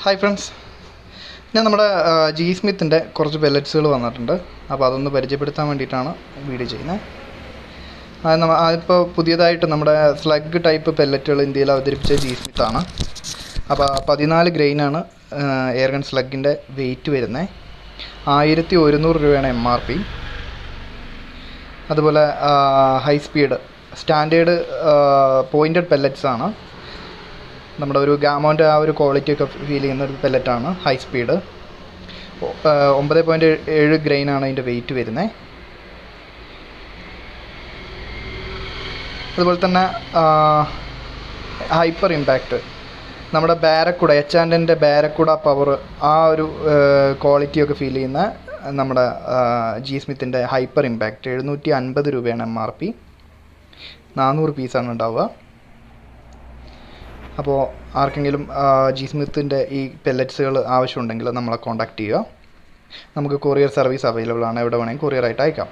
Hi friends, ഞാൻ നമ്മുടെ G സ്മിത്തിൻ്റെ കുറച്ച് പെല്ലറ്റ്സുകൾ വന്നിട്ടുണ്ട്. അപ്പോൾ അതൊന്ന് പരിചയപ്പെടുത്താൻ വേണ്ടിയിട്ടാണ് വീഡിയോ ചെയ്യുന്നത്. അതിപ്പോൾ പുതിയതായിട്ട് നമ്മുടെ സ്ലഗ് ടൈപ്പ് പെല്ലറ്റുകൾ ഇന്ത്യയിൽ അവതരിപ്പിച്ച ജി സ്മിത്താണ്. അപ്പോൾ 14 ഗ്രെയിനാണ് എയർഗൺ സ്ലഗിൻ്റെ വെയിറ്റ് വരുന്നത്. 1100 രൂപയാണ് MRP. അതുപോലെ high speed standard pointed pellets ആണ്. നമ്മുടെ ഒരു ഗാമോൻ്റെ ആ ഒരു ക്വാളിറ്റി ഒക്കെ ഫീൽ ചെയ്യുന്ന ഒരു പെല്ലറ്റാണ് ഹൈ സ്പീഡ്. 9.7 ഗ്രെയിനാണ് അതിൻ്റെ വെയിറ്റ് വരുന്നത്. അതുപോലെ തന്നെ ഹൈപ്പർ ഇമ്പാക്റ്റ് നമ്മുടെ ബാരക്കുട H&Nൻ്റെ ബാരക്കുട പവർ ആ ഒരു ക്വാളിറ്റിയൊക്കെ ഫീൽ ചെയ്യുന്ന നമ്മുടെ ജി സ്മിത്തിൻ്റെ ഹൈപ്പർ ഇമ്പാക്റ്റ് 750 രൂപയാണ് MRP. 400 പീസാണ് ഉണ്ടാവുക. അപ്പോൾ ആർക്കെങ്കിലും ജി സ്മിത്തിൻ്റെ ഈ പെല്ലറ്റ്സുകൾ ആവശ്യമുണ്ടെങ്കിൽ നമ്മളെ കോൺടാക്റ്റ് ചെയ്യുക. നമുക്ക് കൊറിയർ സർവീസ് അവൈലബിൾ ആണ്. എവിടെ വേണമെങ്കിൽ കൊറിയറായിട്ട് അയക്കാം.